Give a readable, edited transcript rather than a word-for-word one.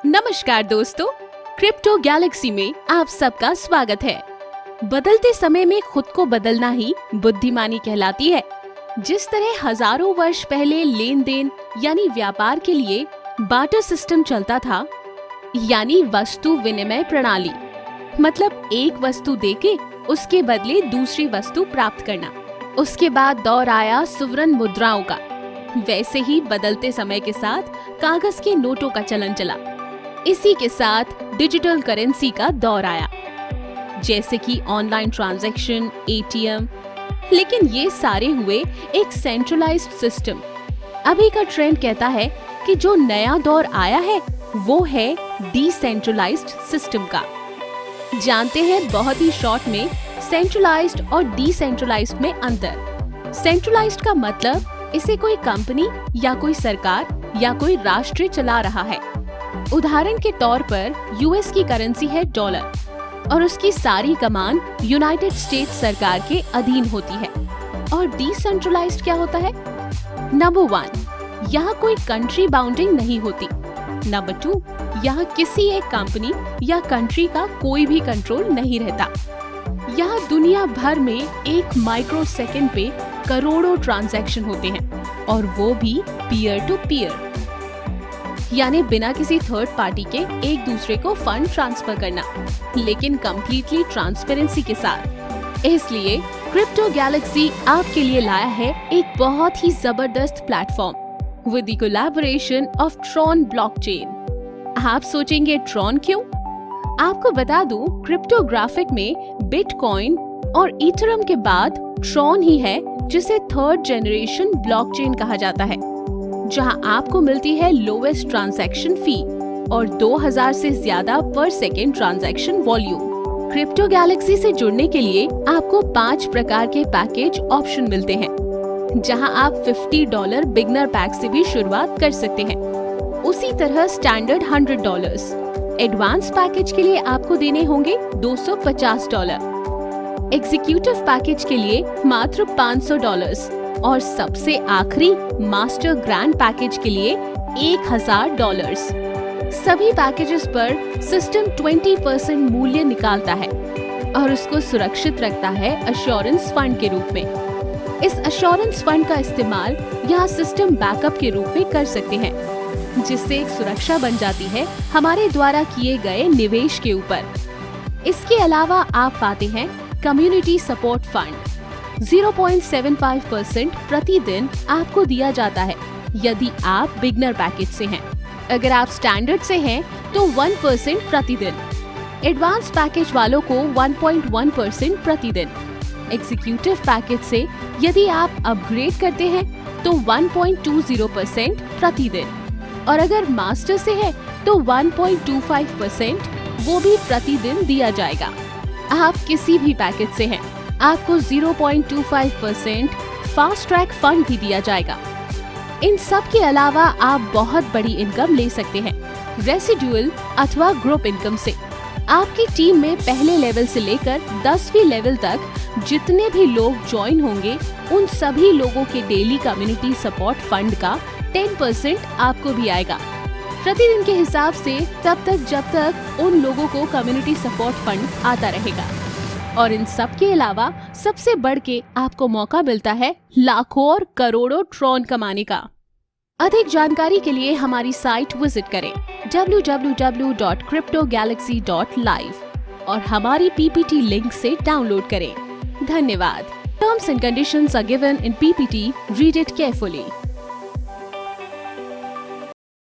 नमस्कार दोस्तों, crypto Galaxy में आप सबका स्वागत है। बदलते समय में खुद को बदलना ही बुद्धिमानी कहलाती है। जिस तरह हजारों वर्ष पहले लेन देन यानी व्यापार के लिए बार्टर सिस्टम चलता था, यानी वस्तु विनिमय प्रणाली, मतलब एक वस्तु देके उसके बदले दूसरी वस्तु प्राप्त करना। उसके बाद दौर आया सुवर्ण मुद्राओं का। वैसे ही बदलते समय के साथ कागज के नोटों का चलन चला। इसी के साथ डिजिटल करेंसी का दौर आया, जैसे कि ऑनलाइन ट्रांजैक्शन, एटीएम। लेकिन ये सारे हुए एक सेंट्रलाइज्ड सिस्टम। अभी का ट्रेंड कहता है कि जो नया दौर आया है वो है डिसेंट्रलाइज्ड सिस्टम का। जानते हैं बहुत ही शॉर्ट में सेंट्रलाइज्ड और डिसेंट्रलाइज्ड में अंतर। सेंट्रलाइज्ड का मतलब इसे कोई कंपनी या कोई सरकार या कोई राष्ट्र चला रहा है। उदाहरण के तौर पर यूएस की करेंसी है डॉलर और उसकी सारी कमान यूनाइटेड स्टेट्स सरकार के अधीन होती है। और डिसेंट्रलाइज्ड क्या होता है? नंबर 1, यहाँ कोई कंट्री बाउंडिंग नहीं होती। नंबर 2, यहाँ किसी एक कंपनी या कंट्री का कोई भी कंट्रोल नहीं रहता। यहाँ दुनिया भर में एक माइक्रो सेकेंड पे करोड़ों ट्रांजैक्शन होते हैं, और वो भी पीयर टू पीयर, यानी बिना किसी थर्ड पार्टी के एक दूसरे को फंड ट्रांसफर करना, लेकिन कंप्लीटली ट्रांसपेरेंसी के साथ। इसलिए क्रिप्टो गैलेक्सी आपके लिए लाया है एक बहुत ही जबरदस्त platform with the collaboration of Tron blockchain. आप सोचेंगे ट्रॉन क्यों? आपको बता दूं, क्रिप्टोग्राफिक में बिटकॉइन और इथेरियम के बाद ट्रॉन ही है जिसे थर्ड जनरेशन ब्लॉकचेन कहा जाता है, जहां आपको मिलती है लोएस्ट ट्रांजैक्शन फी और 2000 से ज्यादा पर second transaction volume. Crypto Galaxy से जुड़ने के लिए आपको 5 प्रकार के पैकेज ऑप्शन मिलते हैं, जहां आप $50 बिगनर पैक से भी शुरुआत कर सकते हैं। उसी तरह स्टैंडर्ड $100, एडवांस पैकेज के लिए आपको देने होंगे $250, एग्जीक्यूटिव पैकेज के लिए मात्र $500 और सबसे आखिरी मास्टर ग्रैंड पैकेज के लिए $1000। सभी पैकेजेस पर सिस्टम 20% मूल्य निकालता है और उसको सुरक्षित रखता है अश्योरेंस फंड के रूप में। इस अश्योरेंस फंड का इस्तेमाल यहाँ सिस्टम बैकअप के रूप में कर सकते हैं, जिससे एक सुरक्षा बन जाती है हमारे द्वारा किए गए निवेश के ऊपर। इसके अलावा आप पाते हैं कम्युनिटी सपोर्ट फंड। 0.75% प्रतिदिन आपको दिया जाता है यदि आप बिगनर पैकेज से हैं। अगर आप स्टैंडर्ड से हैं तो 1% प्रतिदिन, एडवांस पैकेज वालों को 1.1% प्रतिदिन, एग्जीक्यूटिव पैकेज से यदि आप अपग्रेड करते हैं तो 1.20% प्रतिदिन, और अगर मास्टर से है तो 1.25% वो भी प्रतिदिन दिया जाएगा। आप किसी भी पैकेज से हैं, आपको 0.25% फास्ट ट्रैक फंड भी दिया जाएगा। इन सब के अलावा आप बहुत बड़ी इनकम ले सकते हैं, रेसिडुअल अथवा ग्रुप इनकम से। आपकी टीम में पहले लेवल से लेकर 10वीं लेवल तक जितने भी लोग ज्वाइन होंगे, उन सभी लोगों के डेली कम्युनिटी सपोर्ट फंड का 10% आपको भी आएगा, प्रतिदिन के हिसाब से, तब तक जब तक उन लोगों को कम्युनिटी सपोर्ट फंड आता रहेगा। और इन सब के अलावा सबसे बढ़ के आपको मौका मिलता है लाखों और करोड़ों ट्रॉन कमाने का। अधिक जानकारी के लिए हमारी साइट विजिट करें www.cryptogalaxy.live और हमारी पीपीटी लिंक से डाउनलोड करें। धन्यवाद। Terms and conditions are given in PPT. Read it carefully.